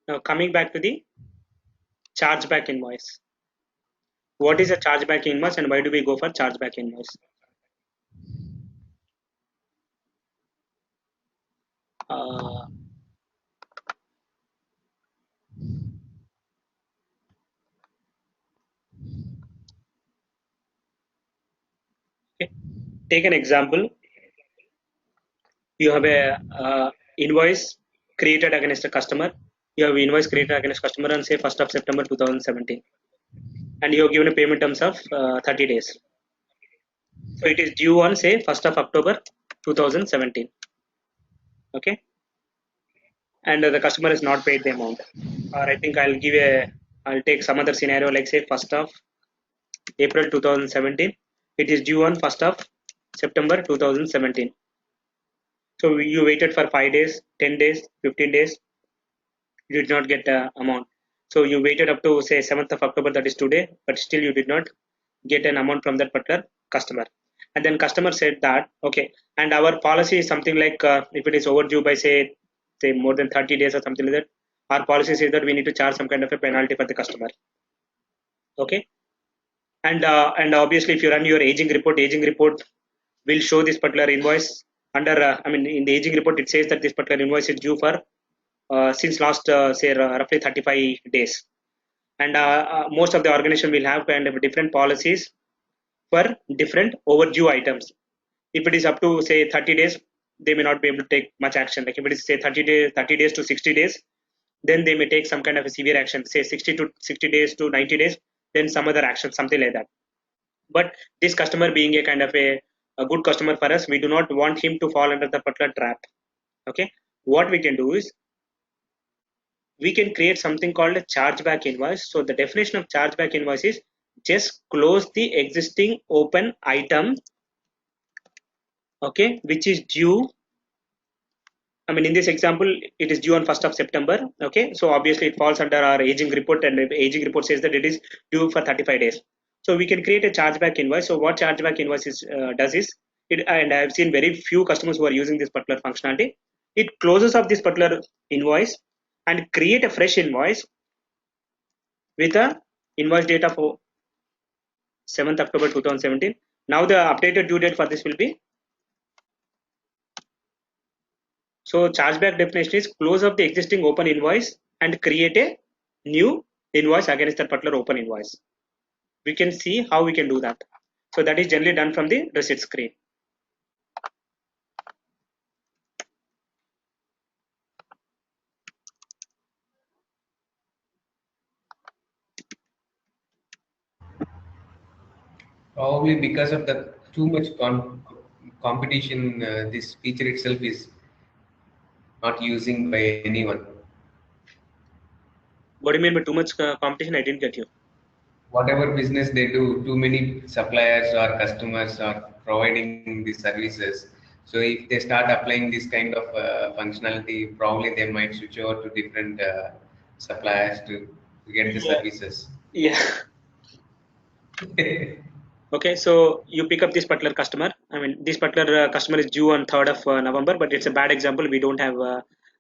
Now coming back to the chargeback invoice. What is a chargeback invoice and why do we go for chargeback invoice? Uh, okay. Take an example. You have a invoice created against a customer. You have invoice created against customer on say 1st of September 2017, and you have given a payment terms of 30 days. So it is due on say 1st of October 2017. Okay, and the customer has not paid the amount. Or I think I'll take some other scenario like say 1st of April 2017. It is due on 1st of September 2017. So you waited for 5 days, 10 days, 15 days. You did not get the amount. So you waited up to say 7th of October, that is today, but still you did not get an amount from that particular customer. And then customer said that okay, and our policy is something like if it is overdue by say more than 30 days or something like that, our policy says that we need to charge some kind of a penalty for the customer. Okay, and obviously if you run your aging report will show this particular invoice under I mean in the aging report it says that this particular invoice is due for since last say roughly 35 days, and most of the organization will have kind of different policies for different overdue items. If it is up to say 30 days, they may not be able to take much action. Like if it is say 30 days to 60 days, then they may take some kind of a severe action, say 60 days to 90 days, then some other action, something like that. But this customer being a kind of a good customer for us, we do not want him to fall under the particular trap. Okay, what we can do is we can create something called a chargeback invoice. So the definition of chargeback invoice is just close the existing open item, okay, which is due. I mean, in this example, it is due on 1st of September. Okay, so obviously it falls under our aging report, and the aging report says that it is due for 35 days. So we can create a chargeback invoice. So what chargeback invoice does is it, and I have seen very few customers who are using this particular functionality. It closes up this particular invoice and create a fresh invoice with a invoice date of 7th October 2017. Now the updated due date for this will be. So chargeback definition is close up the existing open invoice and create a new invoice against that particular open invoice. We can see how we can do that. So that is generally done from the receipt screen. Probably because of the too much competition, this feature itself is not using by anyone. What do you mean by too much competition? I didn't get you. Whatever business they do, too many suppliers or customers are providing these services. So if they start applying this kind of functionality, probably they might switch over to different suppliers to get the Yeah. services. Yeah. Okay, so you pick up this particular customer. I mean, this particular customer is due on 3rd of November, but it's a bad example. We don't have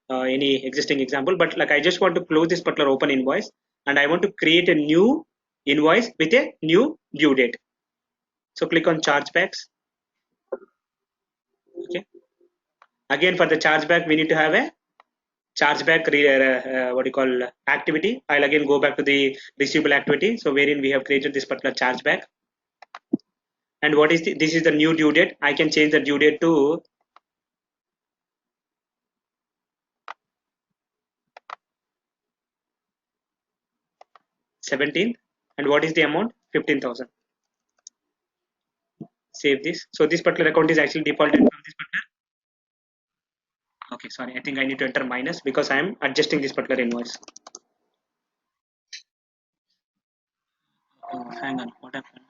any existing example. But like, I just want to close this particular open invoice, and I want to create a new invoice with a new due date. So click on chargebacks. Okay. Again, for the chargeback, we need to have a chargeback what do you call activity. I'll again go back to the receivable activity. So wherein we have created this particular chargeback. And what is this is the new due date. I can change the due date to 17th. And what is the amount? 15,000. Save this. So this particular account is actually defaulted from this particular. Okay, sorry. I think I need to enter minus because I am adjusting this particular invoice. Oh, hang on. What happened?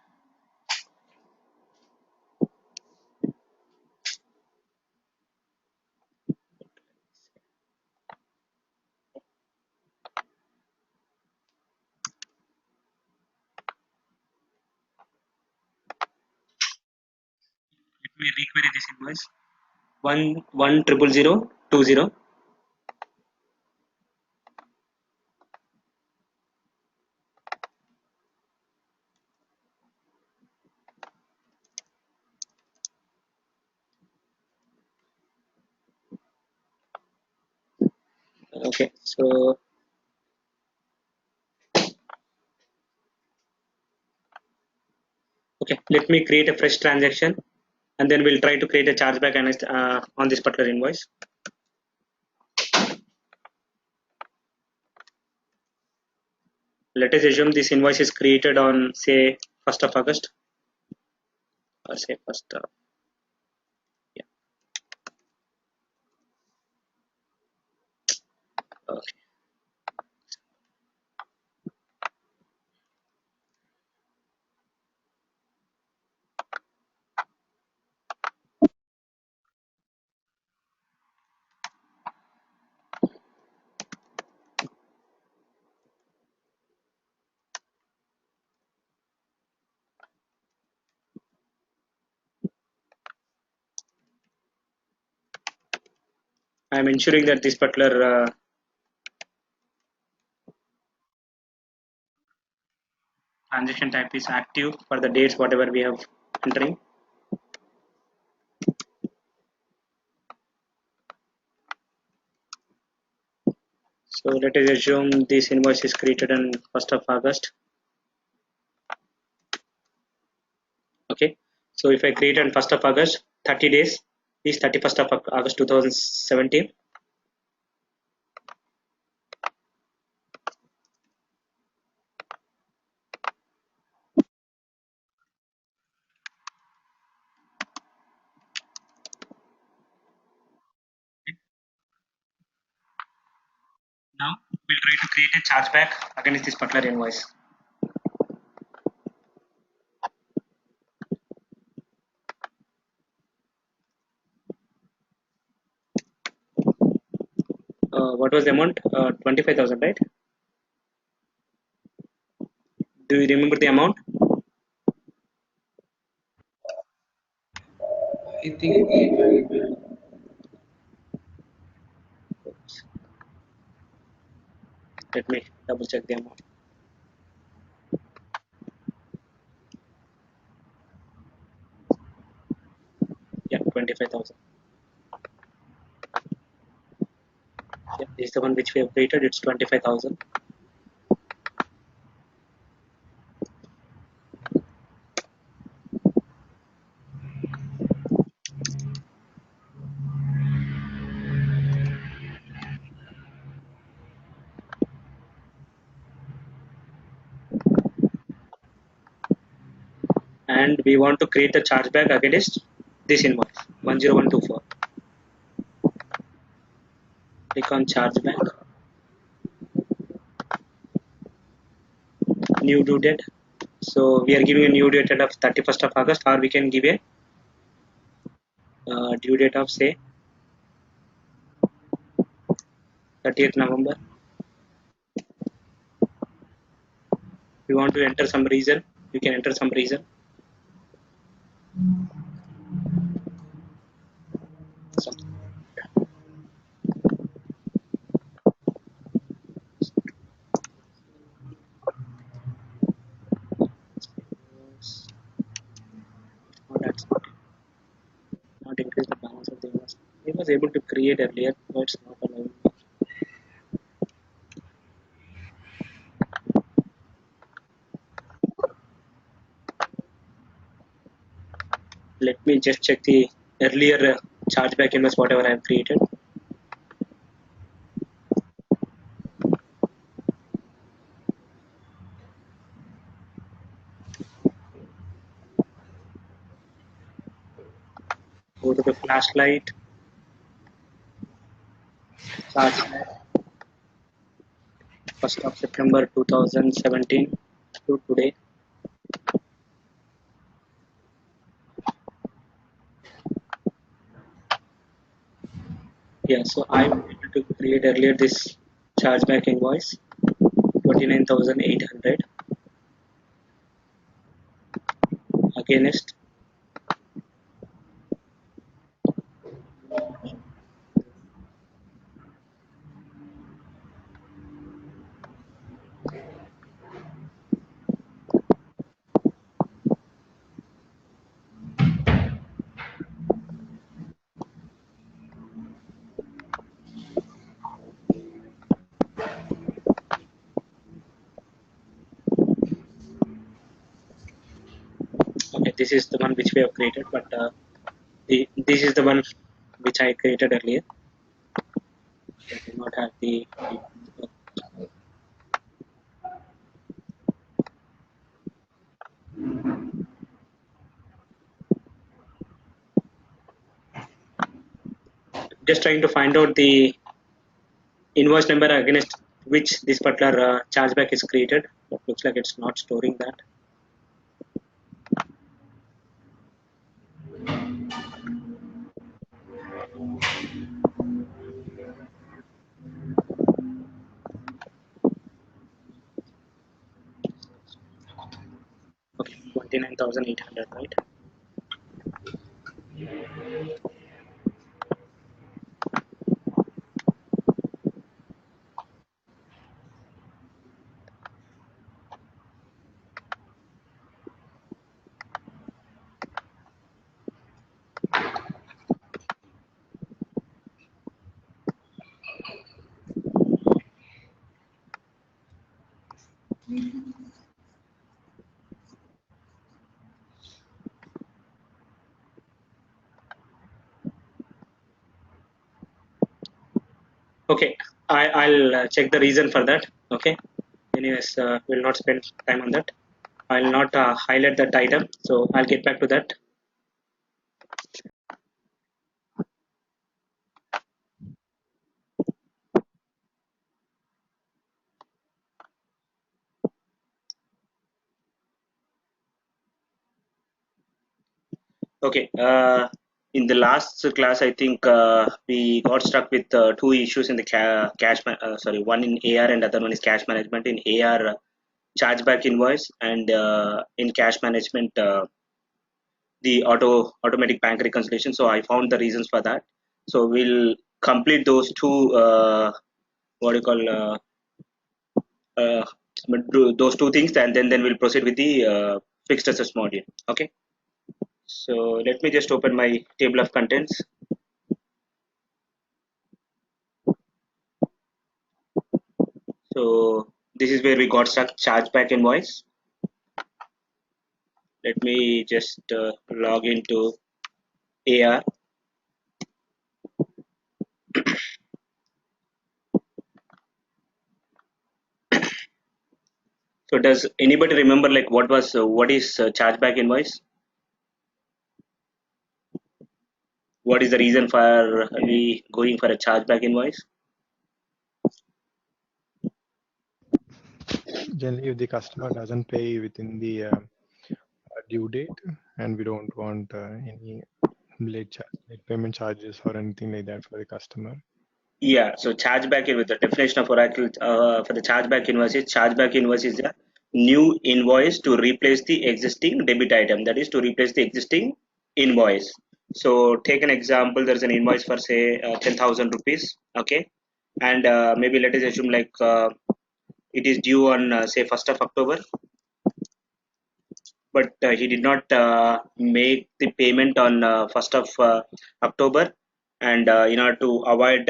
Let me requery this invoice. 1 1 0 0 2 0. Okay, so okay, let me create a fresh transaction, and then we'll try to create a chargeback on this particular invoice. Let us assume this invoice is created on say 1st of August, or say first. Yeah. Okay. I am ensuring that this particular transaction type is active for the dates whatever we have entering. So let us assume this invoice is created on 1st of August. Okay. So if I create on 1st of August, 30 days is 31st of August 2017. Now we'll try to create a chargeback against this particular invoice. What was the amount? 25,000, right? Do you remember the amount? I think it will. Let me double check the amount. Yeah, 25,000. Yeah, this is the one which we have created. It's 25,000. And we want to create a chargeback against this invoice 10124. Click on chargeback, new due date. So we are giving a new due date of 31st of August, or we can give a due date of say 30th November. If you want to enter some reason, you can enter some reason. Something. Not increase the balance of the invoice. He was able to create earlier, but it's not allowing. Let me just check the earlier chargeback invoice whatever I have created. Go to the flashlight, chargeback, 1st of September 2017 to today. Yeah, so I'm able to create earlier this chargeback invoice 29,800 against this is the one which we have created, but this is the one which I created earlier. I do not have the. Just trying to find out the invoice number against which this particular chargeback is created. It looks like it's not storing that. Okay, 29,800, right? Okay, I'll check the reason for that. Okay, anyways, we'll not spend time on that. I'll not highlight that item, so I'll get back to that. Okay, in the last class, I think we got stuck with two issues in the sorry, one in AR and other one is cash management. In AR, chargeback invoice, and in cash management, the automatic bank reconciliation. So I found the reasons for that. So we'll complete those two. What do you call? Uh, do those two things, and then we'll proceed with the fixed assets module. Okay. So let me just open my table of contents. So this is where we got stuck, chargeback invoice. Let me just log into AR. So does anybody remember like what is chargeback invoice? What is the reason for we going for a chargeback invoice? Generally, if the customer doesn't pay within the due date, and we don't want any late payment charges or anything like that for the customer. Yeah, so chargeback with the definition of Oracle for the chargeback invoice is a new invoice to replace the existing debit item. That is to replace the existing invoice. So take an example. There's an invoice for say 10,000 rupees. Okay, and maybe let us assume like it is due on say 1st of October, but he did not make the payment on 1st of October, and in order to avoid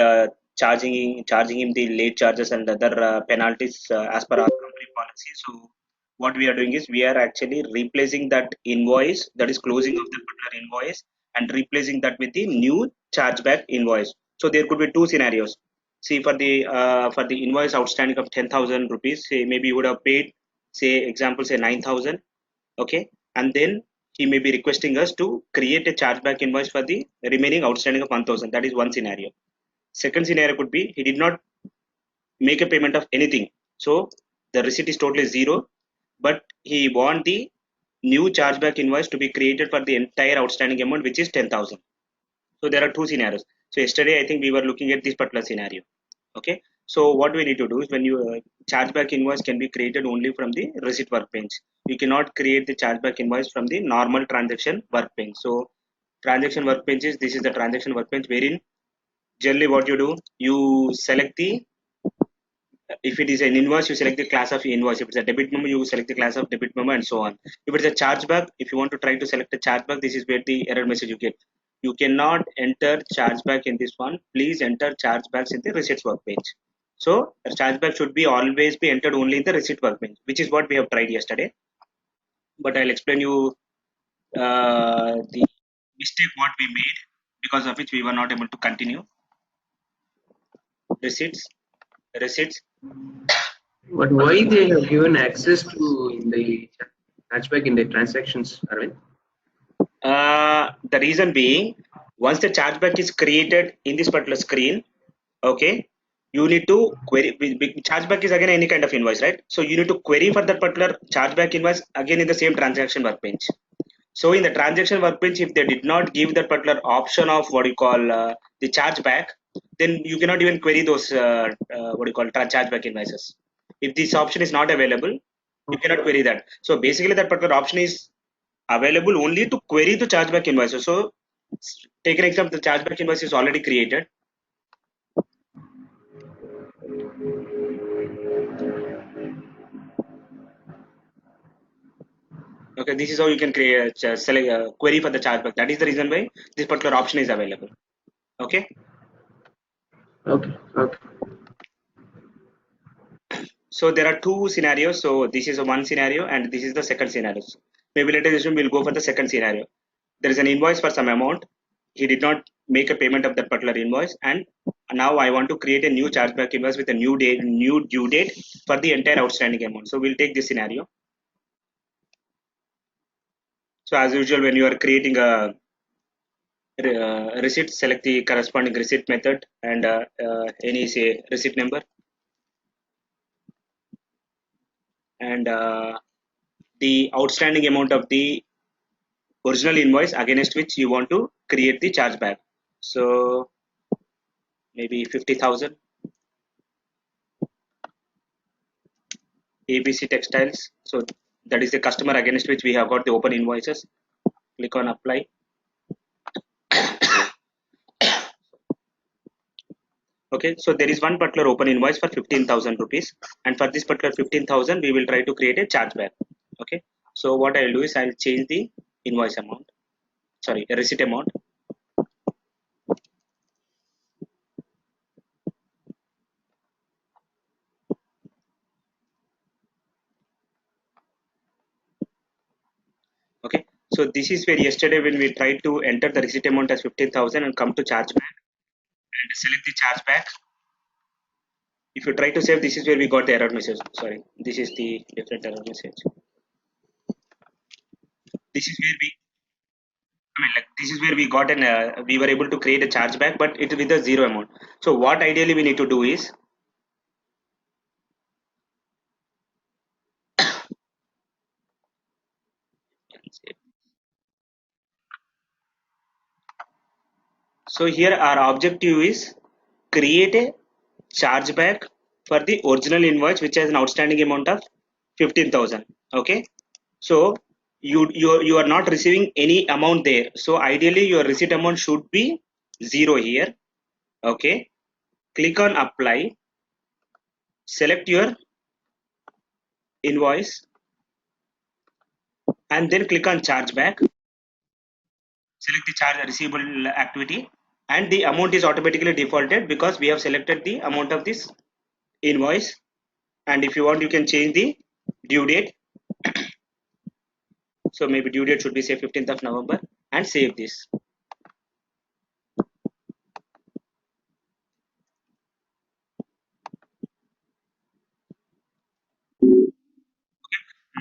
charging him the late charges and other penalties as per our company policy. So what we are doing is we are actually replacing that invoice, that is closing of the particular invoice, and replacing that with the new chargeback invoice. So there could be two scenarios. See, for the invoice outstanding of 10,000 rupees, say maybe you would have paid, say example, say 9,000. Okay, and then he may be requesting us to create a chargeback invoice for the remaining outstanding of 1,000. That is one scenario. Second scenario could be he did not make a payment of anything, so the receipt is totally zero, but he want the new chargeback invoice to be created for the entire outstanding amount, which is 10,000. So there are two scenarios. So yesterday I think we were looking at this particular scenario. Okay, so what we need to do is when you chargeback invoice can be created only from the receipt workbench. You cannot create the chargeback invoice from the normal transaction workbench. So transaction workbench is, this is the transaction workbench, wherein generally what you do, you select the, if it is an invoice, you select the class of invoice. If it's a debit memo, you select the class of debit memo, and so on. If it's a chargeback, if you want to try to select a chargeback, this is where the error message you get. You cannot enter chargeback in this one. Please enter chargebacks in the receipts workbench. So a chargeback should be always be entered only in the receipt workbench, which is what we have tried yesterday. But I'll explain you the mistake what we made, because of which we were not able to continue. Receipts. But why they have given access to in the hatchback in the transactions, Arvind? The reason being, once the chargeback is created in this particular screen, okay, you need to query. Chargeback is again any kind of invoice, right? So you need to query for that particular chargeback invoice again in the same transaction workbench. So in the transaction workbench, if they did not give that particular option of what you call the chargeback, then you cannot even query those what you call chargeback invoices. If this option is not available, you cannot query that. So basically, that particular option is available only to query the chargeback invoices. So take an example: the chargeback invoice is already created. Okay, this is how you can create select query for the chargeback. That is the reason why this particular option is available. Okay. Okay. Okay. So there are two scenarios. So this is a one scenario and this is the second scenario. Maybe later we'll go for the second scenario. There is an invoice for some amount. He did not make a payment of that particular invoice, and now I want to create a new chargeback invoice with a new due date for the entire outstanding amount. So we'll take this scenario. So as usual, when you are creating a receipt, select the corresponding receipt method and any say receipt number, and the outstanding amount of the original invoice against which you want to create the chargeback. So maybe 50,000. ABC Textiles. So that is the customer against which we have got the open invoices. Click on apply. Okay, so there is one particular open invoice for 15,000 rupees, and for this particular 15,000 we will try to create a chargeback. Okay, so what I will do is I will change the invoice amount, sorry, a receipt amount. Okay, so this is where yesterday when we tried to enter the receipt amount as 15,000 and come to chargeback and select the chargeback. If you try to save, this is where we got the error message. Sorry, this is the different error message. This is where we, I mean, like this is where we got an, we were able to create a chargeback, but it with a zero amount. So what ideally we need to do is, so here our objective is create a chargeback for the original invoice which has an outstanding amount of 15,000. Okay, so you are not receiving any amount there. So ideally your receipt amount should be zero here. Okay, click on apply, select your invoice, and then click on chargeback. Select the charge receivable activity, and the amount is automatically defaulted because we have selected the amount of this invoice. And if you want, you can change the due date. So maybe due date should be say 15th of November, and save this.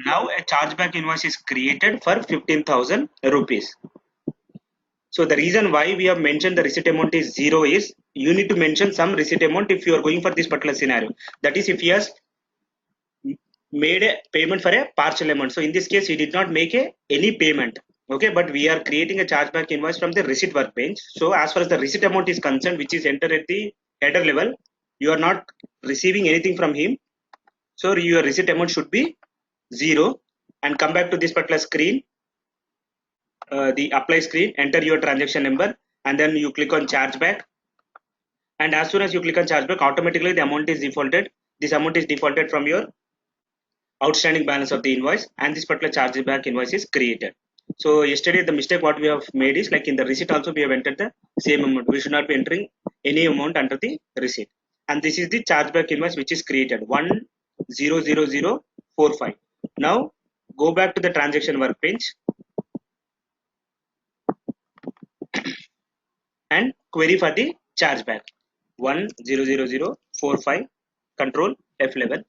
Now a chargeback invoice is created for 15,000 rupees. So the reason why we have mentioned the receipt amount is zero is you need to mention some receipt amount if you are going for this particular scenario. That is if he has made a payment for a partial amount. So in this case, he did not make any payment. Okay, but we are creating a chargeback invoice from the receipt workbench. So as far as the receipt amount is concerned, which is entered at the header level, you are not receiving anything from him. So your receipt amount should be zero. And come back to this particular screen, the apply screen, enter your transaction number, and then you click on chargeback. And as soon as you click on chargeback, automatically the amount is defaulted. This amount is defaulted from your outstanding balance of the invoice, and this particular chargeback invoice is created. So yesterday the mistake what we have made is like in the receipt also we have entered the same amount. We should not be entering any amount under the receipt. And this is the chargeback invoice which is created 100045. Now go back to the transaction workbench. and query for the chargeback 100045 control F11.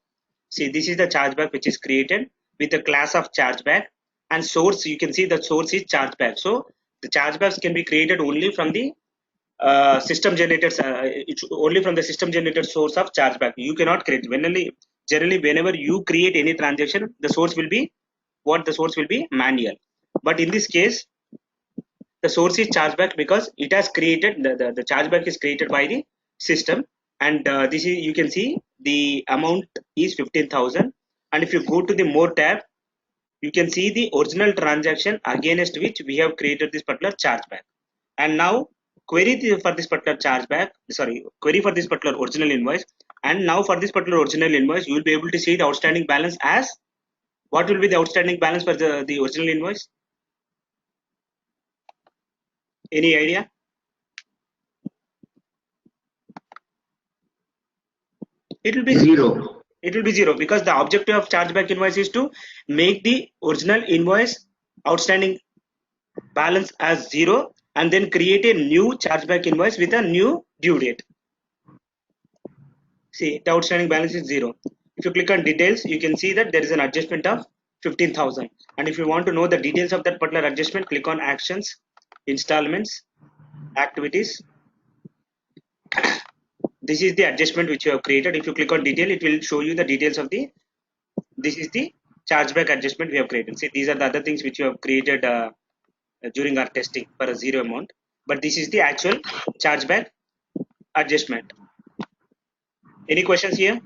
See, this is the chargeback which is created with the class of chargeback, and source, you can see the source is chargeback. So the chargebacks can be created only from the system generated, it's only from the system generated source of chargeback. You cannot create generally whenever you create any transaction, the source will be manual. But in this case, the source is chargeback because it has created the chargeback is created by the system, and this is, you can see the amount is 15,000, and if you go to the more tab, you can see the original transaction against which we have created this particular chargeback. And now for this particular chargeback, sorry, query for this particular original invoice, and now for this particular original invoice you will be able to see the outstanding balance as what will be the outstanding balance for the original invoice. Any idea? It will be Zero. It will be zero because the objective of chargeback invoice is to make the original invoice outstanding balance as zero and then create a new chargeback invoice with a new due date. See, the outstanding balance is zero. If you click on details, you can see that there is an adjustment of 15,000. And if you want to know the details of that particular adjustment, click on actions, installments, activities. This is the adjustment which you have created. If you click on detail, it will show you the details of this is the chargeback adjustment we have created. See, these are the other things which you have created during our testing for a zero amount. But this is the actual chargeback adjustment. Any questions here?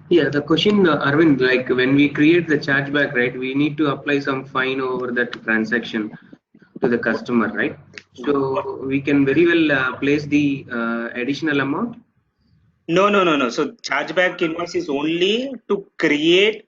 Yeah, the question, Arvind, like when we create the chargeback, right, we need to apply some fine over that transaction to the customer, right? So we can very well place the additional amount. No. So chargeback invoice is only to create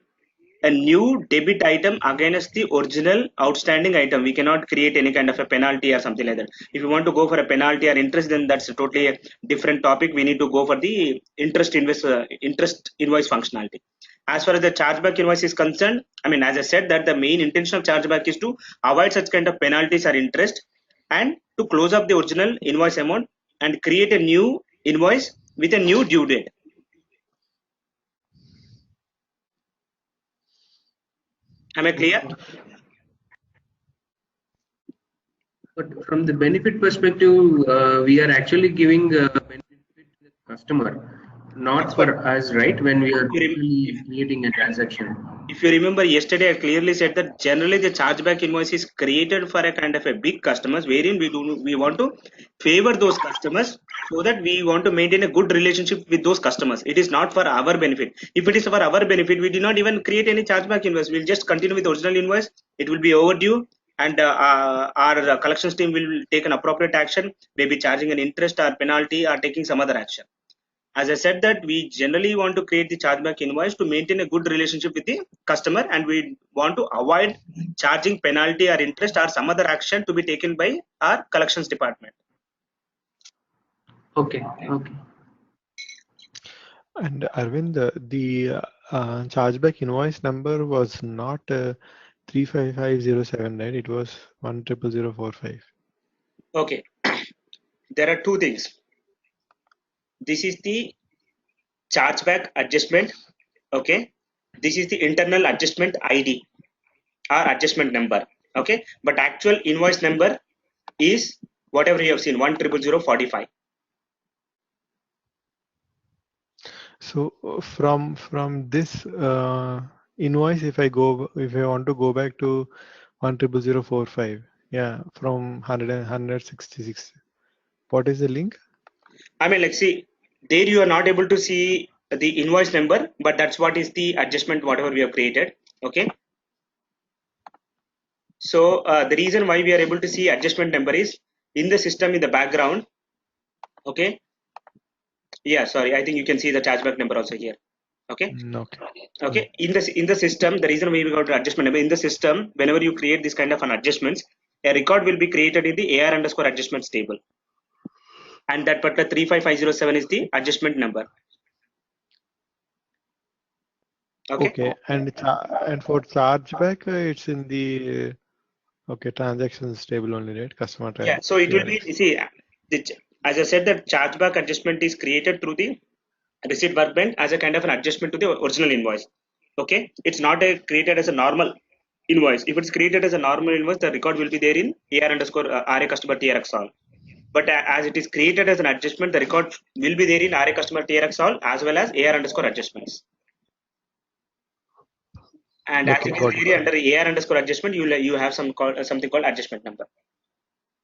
a new debit item against the original outstanding item. We cannot create any kind of a penalty or something like that. If you want to go for a penalty or interest, then that's totally a different topic. We need to go for the interest invoice functionality. As far as the chargeback invoice is concerned, I mean, as I said, that the main intention of chargeback is to avoid such kind of penalties or interest and to close up the original invoice amount and create a new invoice with a new due date. Am I clear? But from the benefit perspective, we are actually giving benefit to the customer, not for us, right? When we are really creating a transaction. If you remember yesterday, I clearly said that generally the chargeback invoice is created for a kind of a big customers, wherein we want to favor those customers so that we want to maintain a good relationship with those customers. It is not for our benefit. If it is for our benefit, we do not even create any chargeback invoice. We'll just continue with the original invoice. It will be overdue, and our collections team will take an appropriate action, maybe charging an interest or penalty or taking some other action. As I said that we generally want to create the chargeback invoice to maintain a good relationship with the customer, and we want to avoid charging penalty or interest or some other action to be taken by our collections department. Okay. And Arvind, the chargeback invoice number was not 35507, right? It was 100045. Okay, there are two things. This is the chargeback adjustment. Okay, this is the internal adjustment ID or adjustment number. Okay, but actual invoice number is whatever you have seen, 100045. So from this invoice, if I want to go back to 100045, yeah, from 166, what is the link? I mean, like, see, there you are not able to see the invoice number, but that's what is the adjustment, whatever we have created. Okay. So the reason why we are able to see adjustment number is in the system in the background. Okay. Yeah, sorry. I think you can see the chargeback number also here. Okay. Okay. Okay. In the system, the reason why we got the adjustment number in the system, whenever you create this kind of an adjustments, a record will be created in the AR_adjustments table, and that particular 35507 is the adjustment number. Okay. Okay. And for chargeback, it's in the Okay, transactions table only, right? Customer Yeah, so it will be, TRX. you see, as I said, that chargeback adjustment is created through the receipt workbench as a kind of an adjustment to the original invoice. Okay, it's not created as a normal invoice. If it's created as a normal invoice, the record will be there in AR underscore RA customer TRX all. But as it is created as an adjustment, the record will be there in RA customer TRX all as well as AR underscore adjustments. And as Okay, it is got it. there under AR underscore adjustment, you have something called adjustment number.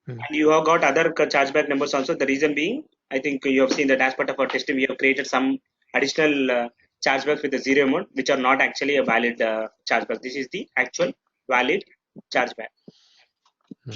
Hmm. And you have got other chargeback numbers also. The reason being, I think you have seen that as part of our testing, we have created some additional chargebacks with the zero amount, which are not actually a valid chargeback. This is the actual valid chargeback. Hmm.